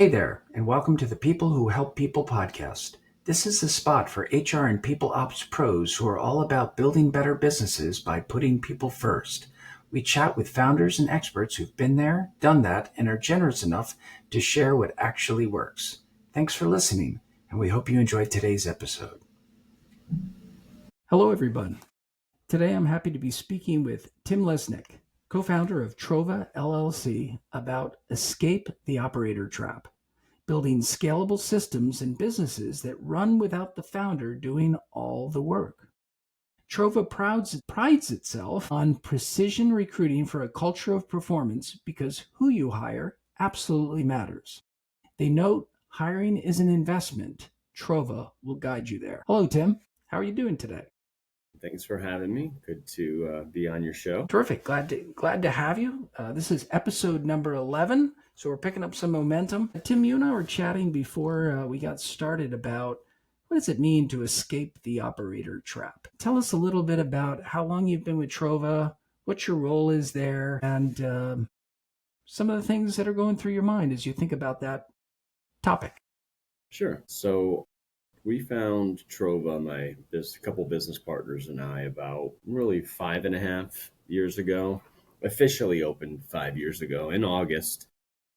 Hey there, and welcome to the People Who Help People podcast. This is the spot for HR and people ops pros who are all about building better businesses by putting people first. We chat with founders and experts who've been there, done that, and are generous enough to share what actually works. Thanks for listening, and we hope you enjoyed today's episode. Hello, everyone. Today I'm happy to be speaking with Tim Lesnick, co-founder of Trova LLC, about Escape the Operator Trap, building scalable systems and businesses that run without the founder doing all the work. Trova prides itself on precision recruiting for a culture of performance because who you hire absolutely matters. They note hiring is an investment. Trova will guide you there. Hello, Tim. How are you doing today? Thanks for having me. Good to be on your show. Terrific. Glad to have you. This is episode number 11, so we're picking up some momentum. Tim, you and I were chatting before we got started about what does it mean to escape the operator trap. Tell us a little bit about how long you've been with Trova, what your role is there, and some of the things that are going through your mind as you think about that topic. Sure. So we found Trova, couple business partners and I, about really 5.5 years ago. Officially opened 5 years ago in August,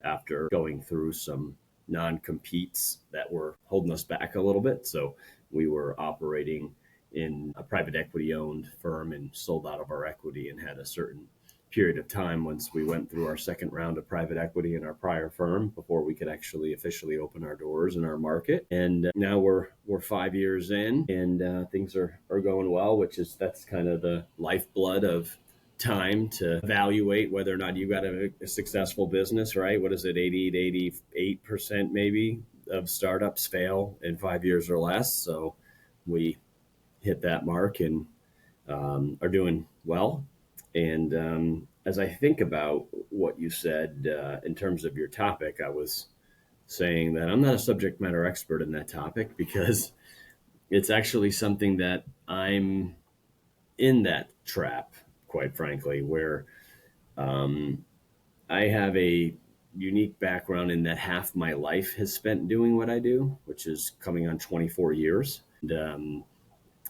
after going through some non-competes that were holding us back a little bit. So we were operating in a private equity owned firm and sold out of our equity, and had a certain period of time once we went through our second round of private equity in our prior firm before we could actually officially open our doors in our market. And now we're 5 years in, and things are going well, that's kind of the lifeblood of time to evaluate whether or not you got a successful business, right? What is it, 80 to 88% maybe of startups fail in 5 years or less. So we hit that mark and are doing well. And as I think about what you said in terms of your topic, I was saying that I'm not a subject matter expert in that topic, because it's actually something that I'm in that trap, quite frankly, where I have a unique background in that half my life has spent doing what I do, which is coming on 24 years. And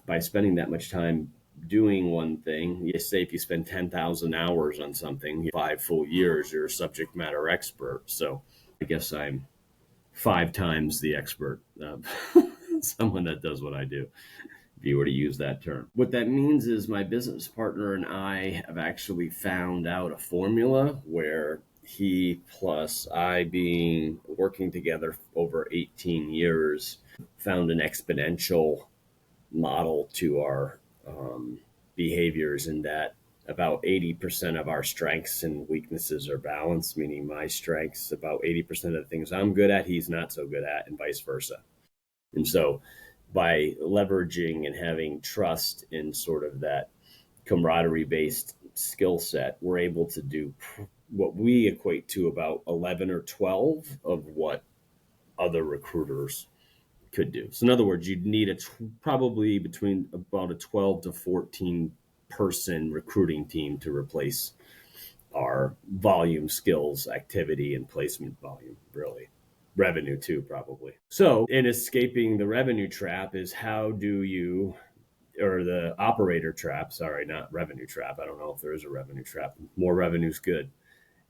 by spending that much time doing one thing, you say if you spend 10,000 hours on something, 5 full years, you're a subject matter expert. So I guess I'm 5 times the expert of someone that does what I do, if you were to use that term. What that means is my business partner and I have actually found out a formula where he plus I, being working together over 18 years, found an exponential model to our behaviors, in that about 80% of our strengths and weaknesses are balanced, meaning my strengths, about 80% of the things I'm good at, he's not so good at, and vice versa. And so by leveraging and having trust in sort of that camaraderie based skill set, we're able to do what we equate to about 11 or 12 of what other recruiters could do. So in other words, you'd need probably between about a 12 to 14 person recruiting team to replace our volume, skills, activity, and placement volume, really. Revenue too, probably. So in escaping the revenue trap is or the operator trap, sorry, not revenue trap. I don't know if there is a revenue trap. More revenue's good.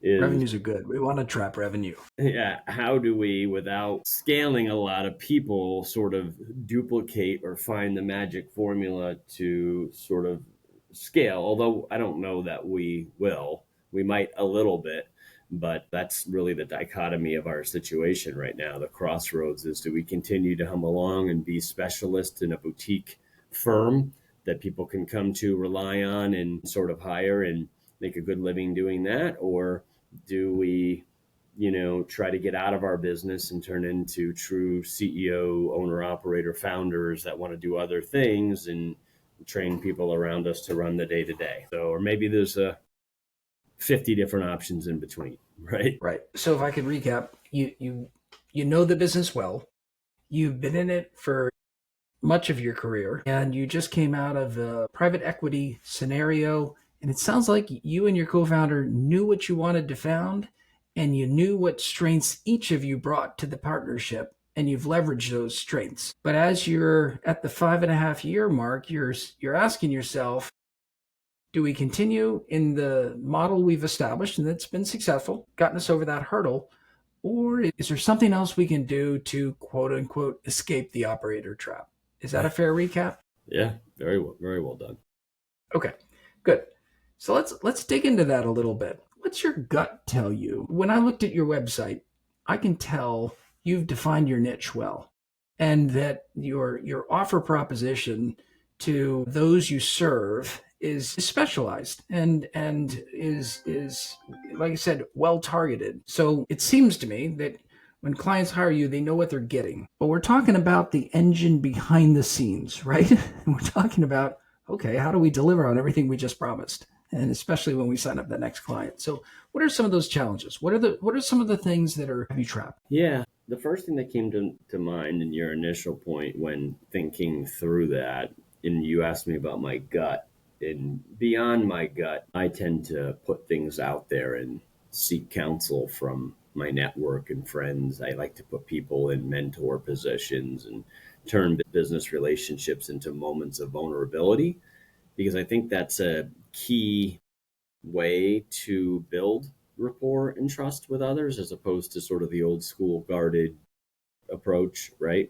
Revenues are good. We want to trap revenue. Yeah, how do we, without scaling a lot of people, sort of duplicate or find the magic formula to sort of scale? Although I don't know that we will. We might a little bit, but that's really the dichotomy of our situation right now. The crossroads is, do we continue to hum along and be specialists in a boutique firm that people can come to rely on and sort of hire and make a good living doing that? Or do we, try to get out of our business and turn into true CEO, owner, operator, founders that want to do other things and train people around us to run the day to day? So, or maybe there's 50 different options in between, right? Right. So if I could recap, you know the business well. You've been in it for much of your career, and you just came out of a private equity scenario. And it sounds like you and your co-founder knew what you wanted to found, and you knew what strengths each of you brought to the partnership, and you've leveraged those strengths. But as you're at the 5.5 year mark, you're asking yourself, do we continue in the model we've established and that's been successful, gotten us over that hurdle? Or is there something else we can do to quote unquote escape the operator trap? Is that a fair recap? Yeah, very well done. Okay, good. So let's dig into that a little bit. What's your gut tell you? When I looked at your website, I can tell you've defined your niche well, and that your offer proposition to those you serve is specialized and is like I said, well targeted. So it seems to me that when clients hire you, they know what they're getting. But we're talking about the engine behind the scenes, right? We're talking about, okay, how do we deliver on everything we just promised? And especially when we sign up the next client. So what are some of those challenges? What are some of the things that are heavy trap? Yeah, the first thing that came to mind in your initial point when thinking through that, and you asked me about my gut, and beyond my gut, I tend to put things out there and seek counsel from my network and friends. I like to put people in mentor positions and turn business relationships into moments of vulnerability, because I think that's a key way to build rapport and trust with others, as opposed to sort of the old school guarded approach, right?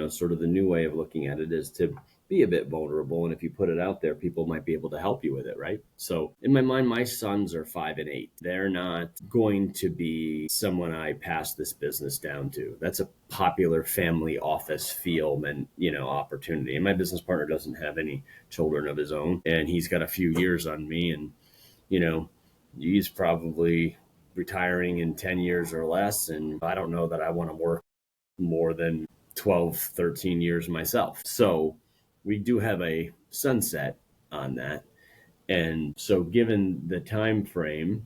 Sort of the new way of looking at it is to be a bit vulnerable. And if you put it out there, people might be able to help you with it, right? So in my mind, my sons are 5 and 8. They're not going to be someone I pass this business down to. That's a popular family office feel and, opportunity. And my business partner doesn't have any children of his own, and he's got a few years on me. And, he's probably retiring in 10 years or less. And I don't know that I want to work more than 12, 13 years myself. So we do have a sunset on that. And so given the time frame,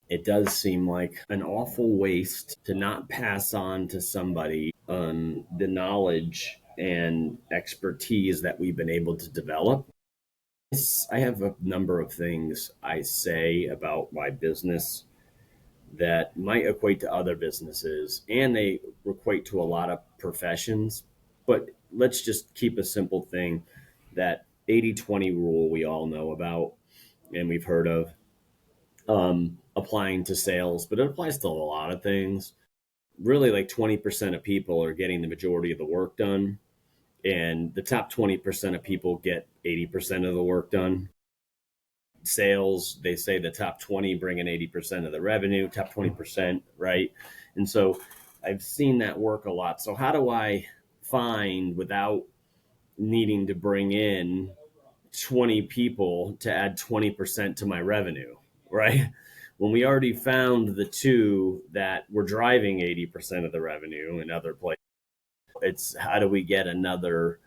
it does seem like an awful waste to not pass on to somebody the knowledge and expertise that we've been able to develop. I have a number of things I say about my business that might equate to other businesses, and they equate to a lot of professions. But let's just keep a simple thing, that 80-20 rule we all know about and we've heard of, applying to sales, but it applies to a lot of things. Really, like 20% of people are getting the majority of the work done, and the top 20% of people get 80% of the work done. Sales, they say the top 20 bring in 80% of the revenue, top 20%, right? And so I've seen that work a lot. So how do I find, without needing to bring in 20 people to add 20% to my revenue, right? When we already found the two that were driving 80% of the revenue in other places, it's how do we get another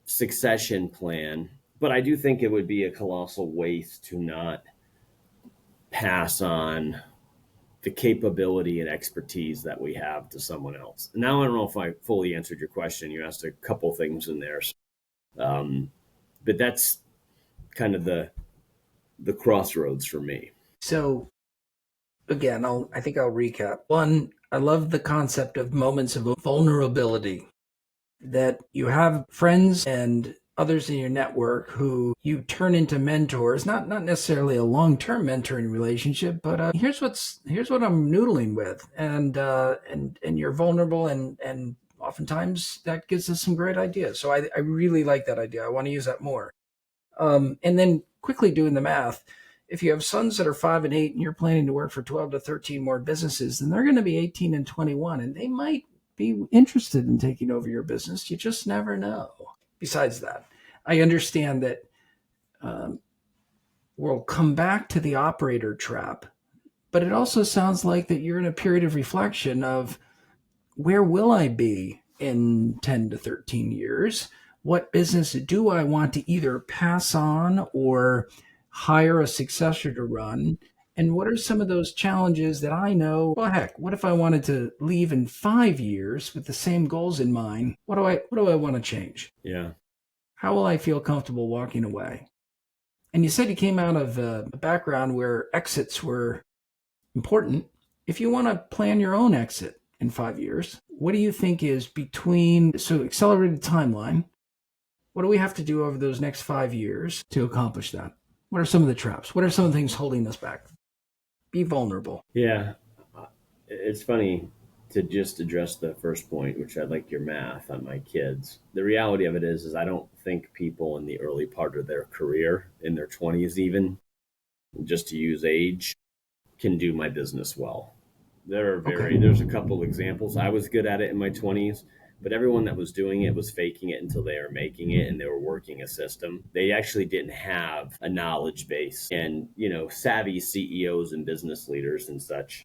succession plan? But I do think it would be a colossal waste to not pass on the capability and expertise that we have to someone else. Now, I don't know if I fully answered your question. You asked a couple things in there. But that's kind of the crossroads for me. So again, I think I'll recap. One, I love the concept of moments of vulnerability, that you have friends and others in your network who you turn into mentors, not necessarily a long-term mentoring relationship, but here's what I'm noodling with, and you're vulnerable, and oftentimes that gives us some great ideas. So I really like that idea. I want to use that more. And then quickly doing the math, if you have sons that are 5 and 8 and you're planning to work for 12 to 13 more businesses, then they're going to be 18 and 21, and they might be interested in taking over your business. You just never know. Besides that, I understand that we'll come back to the operator trap, but it also sounds like that you're in a period of reflection of, where will I be in 10 to 13 years? What business do I want to either pass on or hire a successor to run? And what are some of those challenges that I know, well, heck, what if I wanted to leave in 5 years with the same goals in mind? What do I want to change? Yeah. How will I feel comfortable walking away? And you said you came out of a background where exits were important. If you want to plan your own exit in 5 years, what do you think is accelerated timeline? What do we have to do over those next 5 years to accomplish that? What are some of the traps? What are some of the things holding us back? Be vulnerable. Yeah, it's funny to just address the first point, which I like your math on my kids. The reality of it is I don't think people in the early part of their career, in their 20s even, just to use age, can do my business well. Okay. There's a couple examples. I was good at it in my 20s, but everyone that was doing it was faking it until they were making it and they were working a system. They actually didn't have a knowledge base. And, savvy CEOs and business leaders and such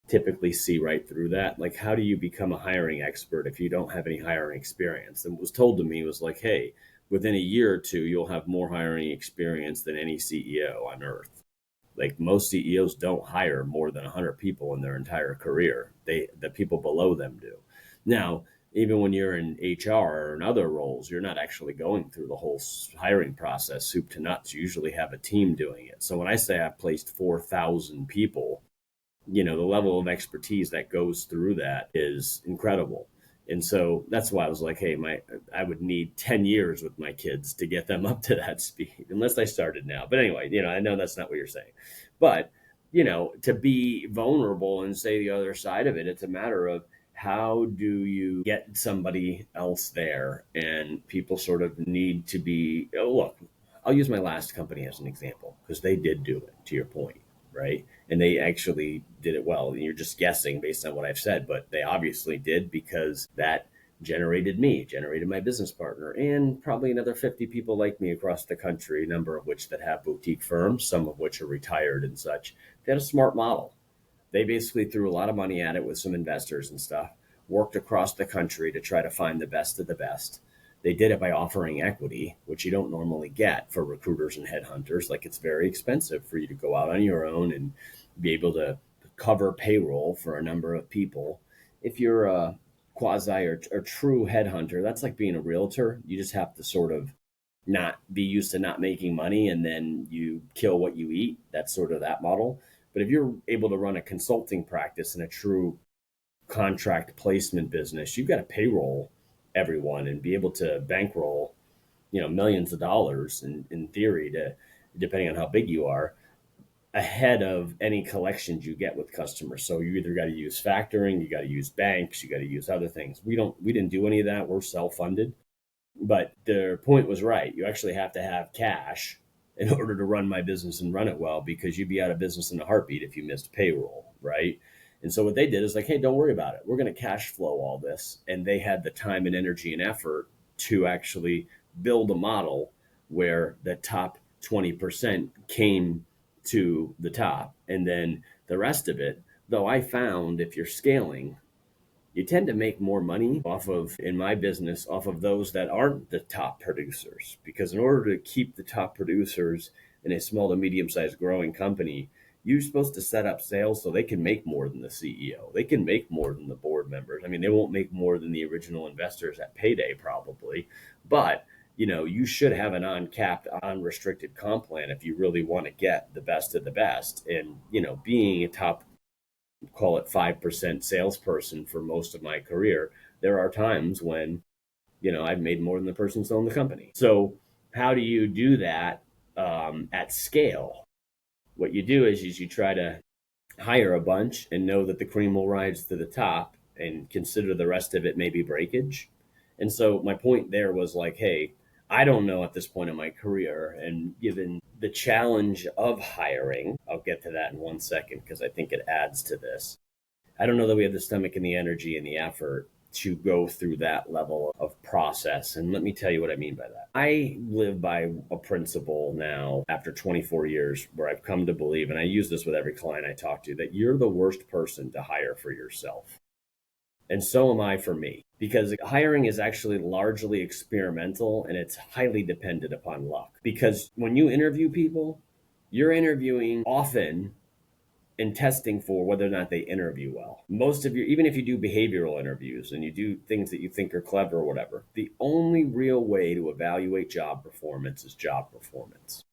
typically see right through that. Like, how do you become a hiring expert if you don't have any hiring experience? And what was told to me was like, hey, within a year or two, you'll have more hiring experience than any CEO on earth. Like, most CEOs don't hire more than 100 people in their entire career. The people below them do. Now, even when you're in HR or in other roles, you're not actually going through the whole hiring process, soup to nuts. You usually have a team doing it. So when I say I've placed 4,000 people, the level of expertise that goes through that is incredible. And so that's why I was like, hey, I would need 10 years with my kids to get them up to that speed, unless I started now. But anyway, I know that's not what you're saying. But, to be vulnerable and say the other side of it, it's a matter of how do you get somebody else there? And people sort of need to be, look, I'll use my last company as an example because they did do it, to your point, right? And they actually did it well. And you're just guessing based on what I've said, but they obviously did, because that generated my business partner, and probably another 50 people like me across the country, a number of which that have boutique firms, some of which are retired and such. They had a smart model. They basically threw a lot of money at it with some investors and stuff, worked across the country to try to find the best of the best. They did it by offering equity, which you don't normally get for recruiters and headhunters. Like, it's very expensive for you to go out on your own and be able to cover payroll for a number of people. If you're a quasi or true headhunter, that's like being a realtor. You just have to sort of not be used to not making money, and then you kill what you eat. That's sort of that model. But if you're able to run a consulting practice and a true contract placement business, you've got to payroll everyone and be able to bankroll, millions of dollars in theory, to, depending on how big you are, ahead of any collections you get with customers. So you either got to use factoring, you got to use banks, you got to use other things. We didn't do any of that. We're self-funded. But their point was right. You actually have to have cash in order to run my business and run it well, because you'd be out of business in a heartbeat if you missed payroll, right? And so what they did is like, hey, don't worry about it. We're going to cash flow all this. And they had the time and energy and effort to actually build a model where the top 20% came to the top. And then the rest of it, though, I found if you're scaling, you tend to make more money off of, in my business, off of those that aren't the top producers. Because in order to keep the top producers in a small to medium sized growing company, you're supposed to set up sales so they can make more than the CEO. They can make more than the board members. I mean, they won't make more than the original investors at payday, probably. But, you should have an uncapped, unrestricted comp plan if you really want to get the best of the best. And, being a top, call it 5% salesperson for most of my career, there are times when, I've made more than the person still in the company. So how do you do that at scale? What you do is you try to hire a bunch and know that the cream will rise to the top, and consider the rest of it maybe breakage. And so my point there was like, hey, I don't know at this point in my career, and given the challenge of hiring, I'll get to that in 1 second because I think it adds to this. I don't know that we have the stomach and the energy and the effort to go through that level of process. And let me tell you what I mean by that. I live by a principle now after 24 years where I've come to believe, and I use this with every client I talk to, that you're the worst person to hire for yourself. And so am I for me, because hiring is actually largely experimental and it's highly dependent upon luck. Because when you interview people, you're interviewing often and testing for whether or not they interview well. Most of your, even if you do behavioral interviews and you do things that you think are clever or whatever, the only real way to evaluate job performance is job performance.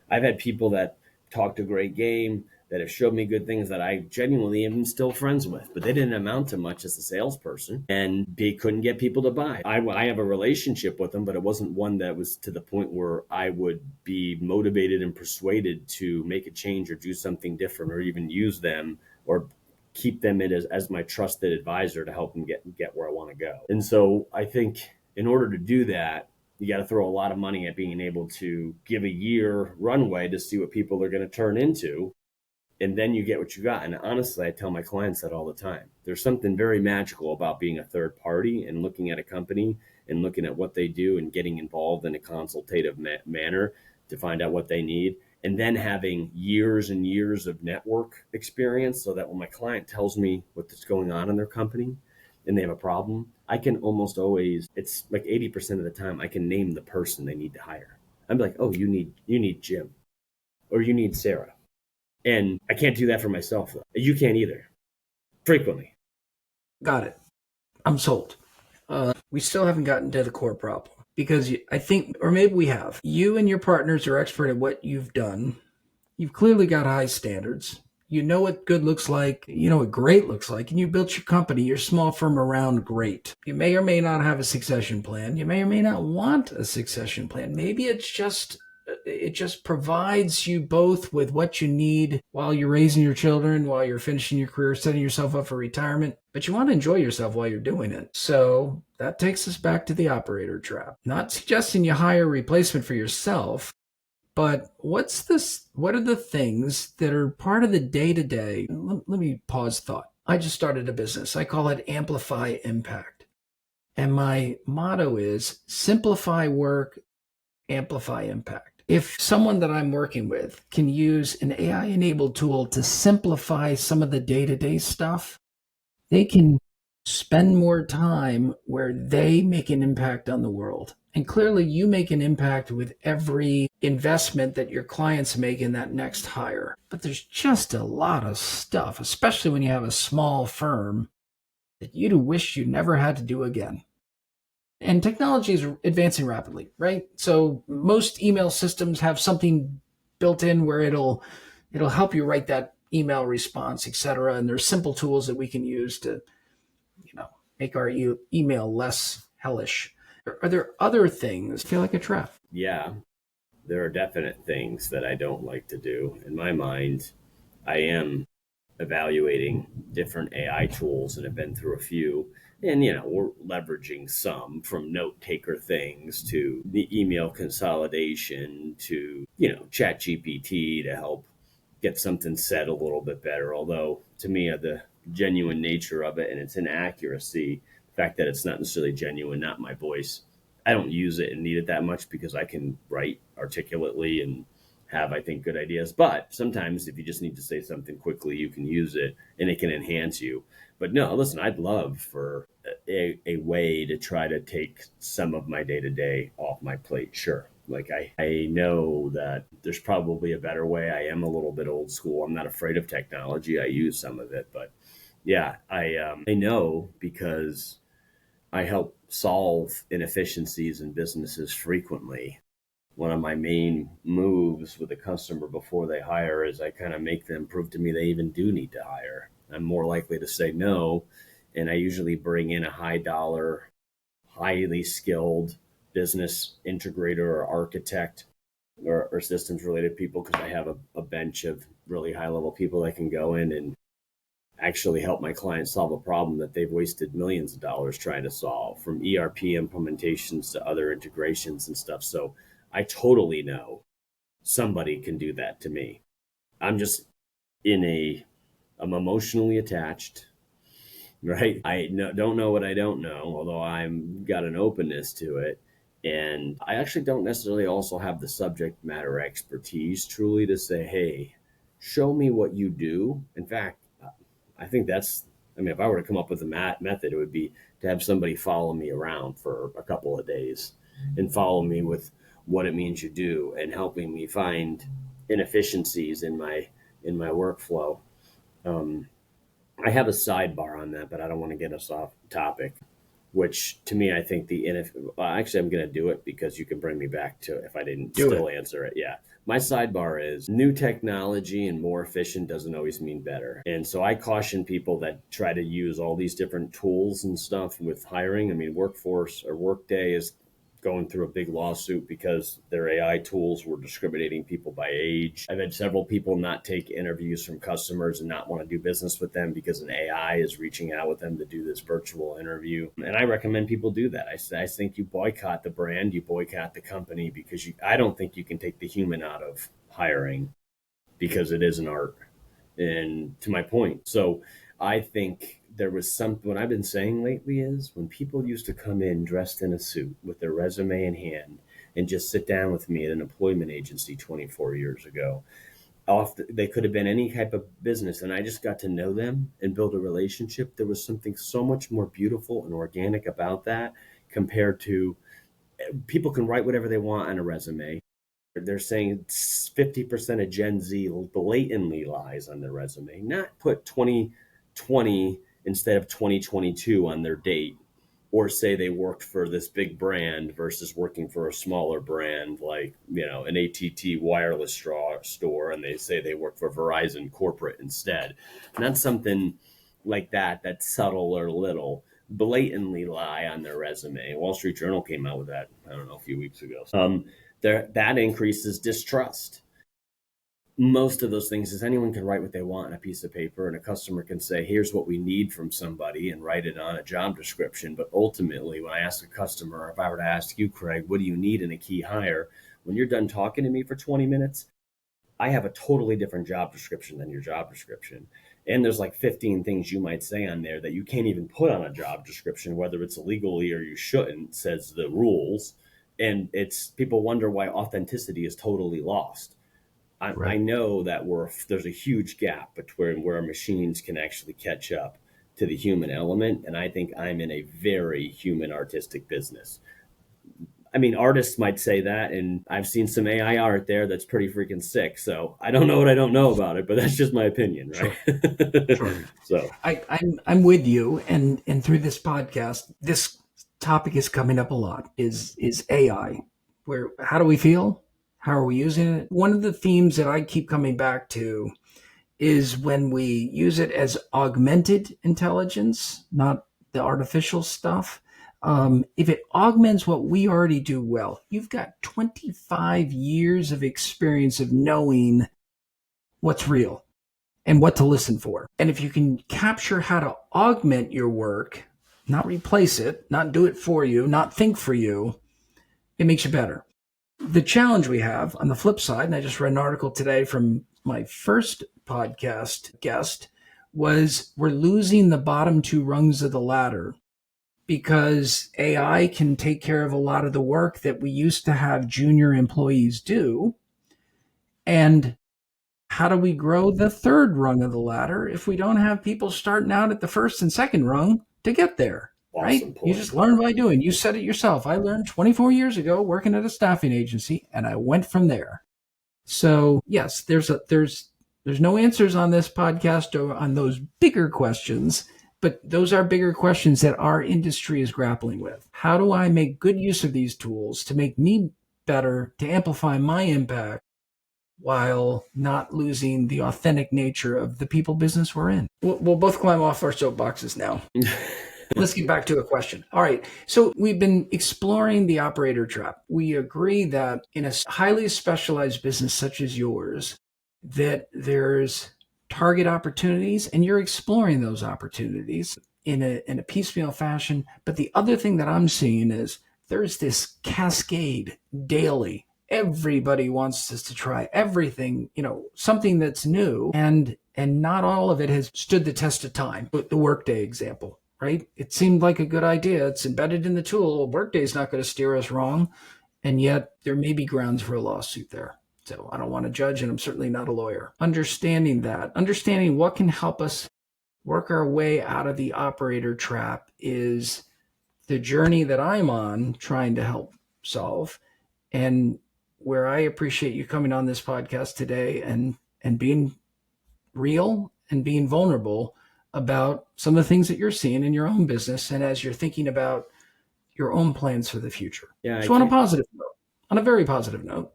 I've had people that talked a great game, that have showed me good things that I genuinely am still friends with, but they didn't amount to much as a salesperson, and they couldn't get people to buy. I have a relationship with them, but it wasn't one that was to the point where I would be motivated and persuaded to make a change or do something different or even use them or keep them in as my trusted advisor to help them get where I want to go. And so I think in order to do that, you got to throw a lot of money at being able to give a year runway to see what people are going to turn into. And then you get what you got. And honestly, I tell my clients that all the time. There's something very magical about being a third party and looking at a company and looking at what they do and getting involved in a consultative manner to find out what they need. And then having years and years of network experience so that when my client tells me what's going on in their company and they have a problem, I can almost always, it's like 80% of the time, I can name the person they need to hire. I'm like, oh, you need Jim or you need Sarah. And I can't do that for myself, though. You can't either. Frequently. Got it. I'm sold. We still haven't gotten to the core problem because I think, or maybe we have. You and your partners are expert at what you've done. You've clearly got high standards. You know what good looks like. You know what great looks like. And you built your company, your small firm around great. You may or may not have a succession plan. You may or may not want a succession plan. Maybe it just provides you both with what you need while you're raising your children, while you're finishing your career, setting yourself up for retirement. But you want to enjoy yourself while you're doing it. So that takes us back to the operator trap. Not suggesting you hire a replacement for yourself, but what are the things that are part of the day-to-day? Let me pause thought. I just started a business. I call it Amplify Impact. And my motto is simplify work, amplify impact. If someone that I'm working with can use an AI-enabled tool to simplify some of the day-to-day stuff, they can spend more time where they make an impact on the world. And clearly you make an impact with every investment that your clients make in that next hire. But there's just a lot of stuff, especially when you have a small firm, that you'd wish you never had to do again. And technology is advancing rapidly, right? So most email systems have something built in where it'll help you write that email response, et cetera. And there's simple tools that we can use to, make our email less hellish. Are there other things that feel like a trap? Yeah, there are definite things that I don't like to do. In my mind, I am evaluating different AI tools and have been through a few. And, we're leveraging some from note taker things to the email consolidation to, chat GPT to help get something said a little bit better. Although to me, the genuine nature of it and its inaccuracy, the fact that it's not necessarily genuine, not my voice, I don't use it and need it that much because I can write articulately and have, I think, good ideas. But sometimes if you just need to say something quickly, you can use it and it can enhance you. But no, listen, I'd love for a way to try to take some of my day-to-day off my plate. Sure. Like I know that there's probably a better way. I am a little bit old school. I'm not afraid of technology. I use some of it, but yeah, I know because I help solve inefficiencies in businesses frequently. One of my main moves with a customer before they hire is I kind of make them prove to me they even do need to hire. I'm more likely to say no. And I usually bring in a high dollar, highly skilled business integrator or architect or systems related people because I have a bench of really high level people that can go in and actually help my clients solve a problem that they've wasted millions of dollars trying to solve, from ERP implementations to other integrations and stuff. So I totally know somebody can do that to me. I'm just I'm emotionally attached, right? Don't know what I don't know, although I'm got an openness to it. And I actually don't necessarily also have the subject matter expertise truly to say, hey, show me what you do. In fact, I think if I were to come up with a method, it would be to have somebody follow me around for a couple of days and follow me with what it means you do and helping me find inefficiencies in my workflow. I have a sidebar on that, but I don't want to get us off topic, which to me, I think actually I'm going to do it because you can bring me back to it if I didn't answer it. Yeah. My sidebar is new technology and more efficient doesn't always mean better. And so I caution people that try to use all these different tools and stuff with hiring. I mean, Workforce or Workday is going through a big lawsuit because their AI tools were discriminating people by age. I've had several people not take interviews from customers and not want to do business with them because an AI is reaching out with them to do this virtual interview. And I recommend people do that. I think you boycott the brand, you boycott the company, because I don't think you can take the human out of hiring because it is an art. And to my point, so I think there was something, what I've been saying lately is when people used to come in dressed in a suit with their resume in hand and just sit down with me at an employment agency 24 years ago, they could have been any type of business, and I just got to know them and build a relationship. There was something so much more beautiful and organic about that compared to people can write whatever they want on a resume. They're saying 50% of Gen Z blatantly lies on their resume, not put 2020 instead of 2022 on their date, or say they worked for this big brand versus working for a smaller brand like, an ATT wireless store, and they say they work for Verizon corporate instead. Not something like that that's subtle or little. Blatantly lie on their resume. Wall Street Journal came out with that, I don't know, a few weeks ago. That increases distrust. Most of those things is anyone can write what they want on a piece of paper, and a customer can say, here's what we need from somebody, and write it on a job description. But ultimately, when I ask a customer, if I were to ask you, Craig, what do you need in a key hire? When you're done talking to me for 20 minutes, I have a totally different job description than your job description. And there's like 15 things you might say on there that you can't even put on a job description, whether it's illegally or you shouldn't, says the rules. And people wonder why authenticity is totally lost. I know that there's a huge gap between where machines can actually catch up to the human element. And I think I'm in a very human artistic business. I mean, artists might say that, and I've seen some AI art there that's pretty freaking sick. So I don't know what I don't know about it, but that's just my opinion, right? Sure. So I'm with you, and through this podcast, this topic is coming up a lot. Is AI? How do we feel? How are we using it? One of the themes that I keep coming back to is when we use it as augmented intelligence, not the artificial stuff. If it augments what we already do well, you've got 25 years of experience of knowing what's real and what to listen for. And if you can capture how to augment your work, not replace it, not do it for you, not think for you, it makes you better. The challenge we have on the flip side, and I just read an article today from my first podcast guest, was we're losing the bottom two rungs of the ladder because AI can take care of a lot of the work that we used to have junior employees do. And how do we grow the third rung of the ladder if we don't have people starting out at the first and second rung to get there? Right? awesome point. You just learn by doing. You said it yourself. I learned 24 years ago working at a staffing agency, and I went from there. So yes, there's no answers on this podcast or on those bigger questions, but those are bigger questions that our industry is grappling with. How do I make good use of these tools to make me better, to amplify my impact, while not losing the authentic nature of the people business we're in? We'll both climb off our soapboxes now. Let's get back to a question. All right. So we've been exploring the operator trap. We agree that in a highly specialized business such as yours, that there's target opportunities, and you're exploring those opportunities in a piecemeal fashion. But the other thing that I'm seeing is there's this cascade daily. Everybody wants us to try everything, something that's new, and not all of it has stood the test of time. The Workday example. Right? It seemed like a good idea. It's embedded in the tool. Workday's not going to steer us wrong. And yet there may be grounds for a lawsuit there. So I don't want to judge, and I'm certainly not a lawyer. Understanding what can help us work our way out of the operator trap is the journey that I'm on trying to help solve, and where I appreciate you coming on this podcast today and being real and being vulnerable about some of the things that you're seeing in your own business and as you're thinking about your own plans for the future. Yeah, So on a very positive note,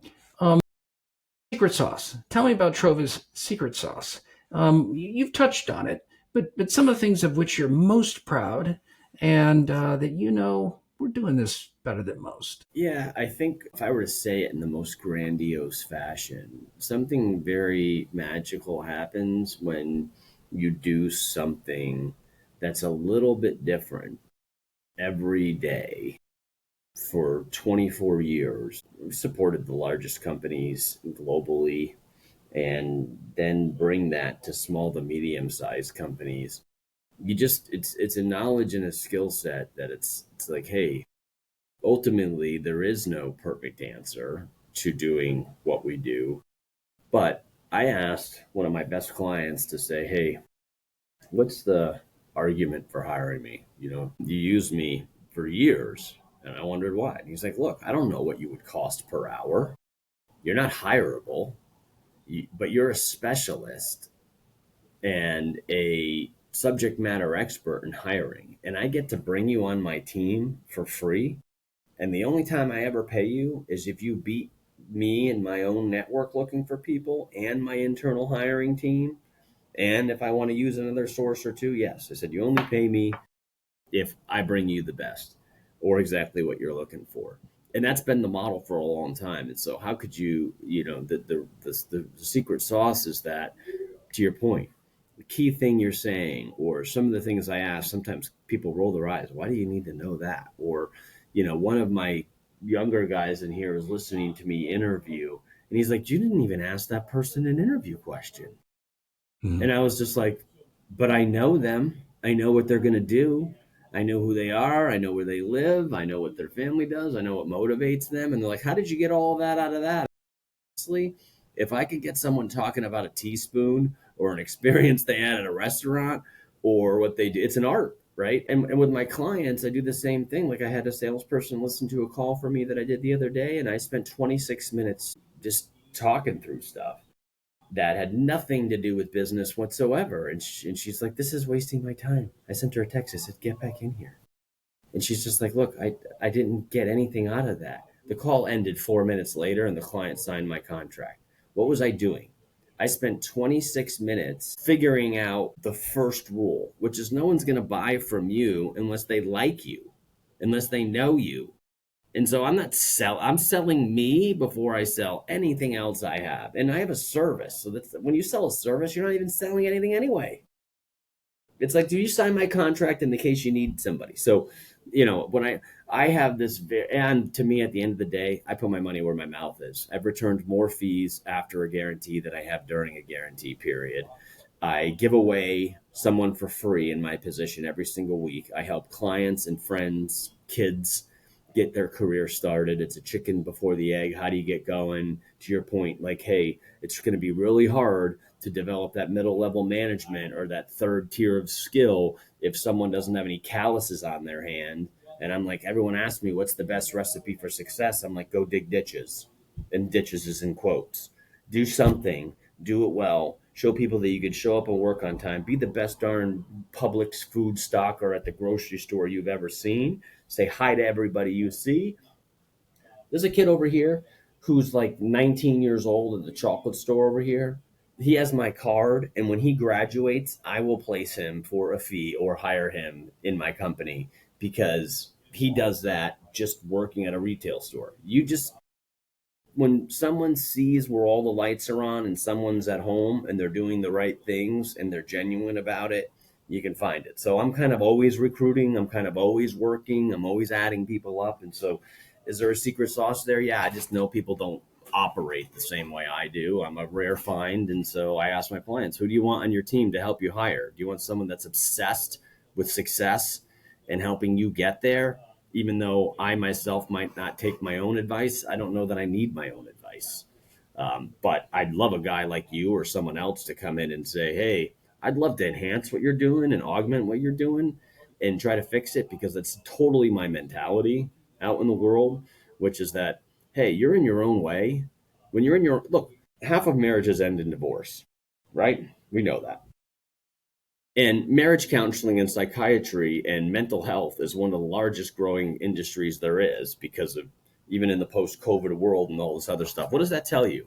Secret sauce. Tell me about Trova's secret sauce. You've touched on it, but some of the things of which you're most proud and that we're doing this better than most. Yeah, I think if I were to say it in the most grandiose fashion, something very magical happens when you do something that's a little bit different every day. For 24 years, we supported the largest companies globally and then bring that to small to medium sized companies. It's a knowledge and a skill set that it's like, hey, ultimately there is no perfect answer to doing what we do. But I asked one of my best clients to say, hey, what's the argument for hiring me? You used me for years and I wondered why. And he's like, look, I don't know what you would cost per hour. You're not hireable, but you're a specialist and a subject matter expert in hiring. And I get to bring you on my team for free. And the only time I ever pay you is if you beat me and my own network looking for people and my internal hiring team. And if I want to use another source or two, yes. I said, you only pay me if I bring you the best or exactly what you're looking for. And that's been the model for a long time. And so how could the secret sauce is that, to your point, the key thing you're saying, or some of the things I ask, sometimes people roll their eyes. Why do you need to know that? Or, one of my younger guys in here is listening to me interview, and he's like, you didn't even ask that person an interview question. Mhm. And I was just like, but I know them. I know what they're going to do. I know who they are. I know where they live. I know what their family does. I know what motivates them. And they're like, how did you get all of that out of that? Honestly, if I could get someone talking about a teaspoon or an experience they had at a restaurant or what they do, it's an art, right? And with my clients, I do the same thing. Like I had a salesperson listen to a call for me that I did the other day, and I spent 26 minutes just talking through stuff that had nothing to do with business whatsoever. And she's like, this is wasting my time. I sent her a text. I said, get back in here. And she's just like, look, I didn't get anything out of that. The call ended 4 minutes later and the client signed my contract. What was I doing? I spent 26 minutes figuring out the first rule, which is no one's going to buy from you unless they like you, unless they know you. And so I'm selling me before I sell anything else I have. And I have a service. So that's when you sell a service, you're not even selling anything anyway. It's like, do you sign my contract in the case you need somebody? So, when I have this, and to me, at the end of the day, I put my money where my mouth is. I've returned more fees after a guarantee than I have during a guarantee period. I give away someone for free in my position every single week. I help clients and friends, kids get their career started. It's a chicken before the egg. How do you get going? To your point, like, hey, it's going to be really hard to develop that middle level management or that third tier of skill if someone doesn't have any calluses on their hand. And I'm like, everyone asks me, what's the best recipe for success? I'm like, go dig ditches. And ditches is in quotes. Do something, do it well, show people that you can show up and work on time, be the best darn Publix food stocker at the grocery store you've ever seen, say hi to everybody you see. There's a kid over here who's like 19 years old at the chocolate store over here. He has my card, and when he graduates, I will place him for a fee or hire him in my company because he does that just working at a retail store. When someone sees where all the lights are on and someone's at home and they're doing the right things and they're genuine about it, you can find it. So I'm kind of always recruiting. I'm kind of always working. I'm always adding people up. And so is there a secret sauce there? Yeah, I just know people don't operate the same way I do. I'm a rare find. And so I ask my clients, who do you want on your team to help you hire? Do you want someone that's obsessed with success and helping you get there? Even though I myself might not take my own advice, I don't know that I need my own advice. But I'd love a guy like you or someone else to come in and say, hey, I'd love to enhance what you're doing and augment what you're doing and try to fix it because it's totally my mentality out in the world, which is that, hey, you're in your own way. When you're in your look, half of marriages end in divorce, right? We know that. And marriage counseling and psychiatry and mental health is one of the largest growing industries there is because of even in the post-COVID world and all this other stuff. What does that tell you?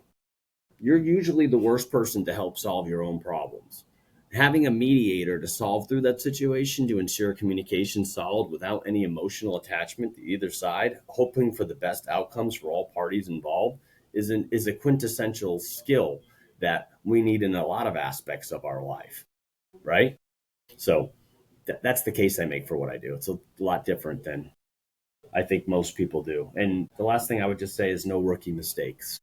you're usually the worst person to help solve your own problems. Having a mediator to solve through that situation to ensure communication solid without any emotional attachment to either side, hoping for the best outcomes for all parties involved, is a quintessential skill that we need in a lot of aspects of our life, right? So that's the case I make for what I do. It's a lot different than I think most people do. And the last thing I would just say is no rookie mistakes.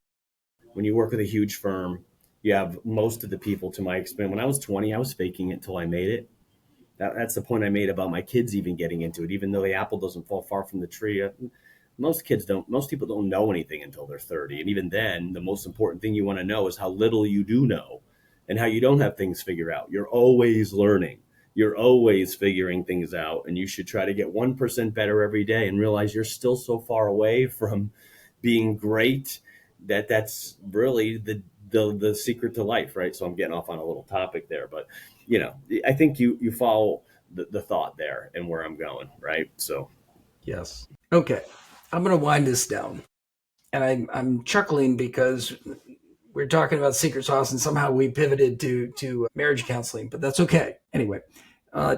When you work with a huge firm, you have most of the people, to my experience. When I was 20, I was faking it until I made it. That's the point I made about my kids even getting into it. Even though the apple doesn't fall far from the tree, most people don't know anything until they're 30. And even then, the most important thing you want to know is how little you do know and how you don't have things figured out. You're always learning. You're always figuring things out. And you should try to get 1% better every day and realize you're still so far away from being great that's really the secret to life, right? So I'm getting off on a little topic there, but I think you follow the thought there and where I'm going, right? So Yes. Okay. I'm going to wind this down. And I'm chuckling because we're talking about secret sauce and somehow we pivoted to marriage counseling, but that's okay. Anyway,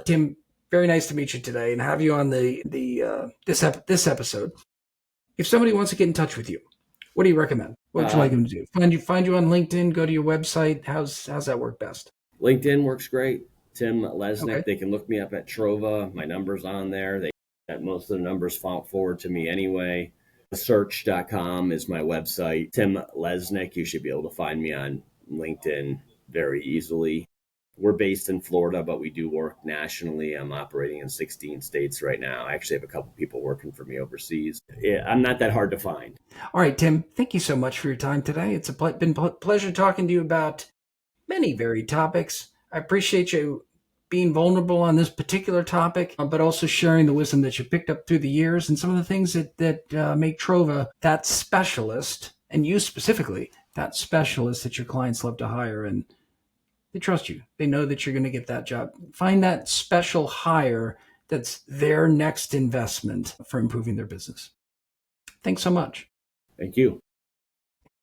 Tim, very nice to meet you today and have you on this episode. If somebody wants to get in touch with you, what do you recommend? What would you like them to do? Find you on LinkedIn, go to your website. How's that work best? LinkedIn works great. Tim Lesnick. Okay. They can look me up at Trova. My number's on there. Most of the numbers forward to me anyway. Search.com is my website. Tim Lesnick. You should be able to find me on LinkedIn very easily. We're based in Florida, but we do work nationally. I'm operating in 16 states right now. I actually have a couple people working for me overseas. I'm not that hard to find. All right, Tim, thank you so much for your time today. It's been a pleasure talking to you about many varied topics. I appreciate you being vulnerable on this particular topic, but also sharing the wisdom that you picked up through the years and some of the things that make Trova that specialist, and you specifically, that specialist that your clients love to hire. And they trust you. They know that you're going to get that job. Find that special hire that's their next investment for improving their business. Thanks so much. Thank you.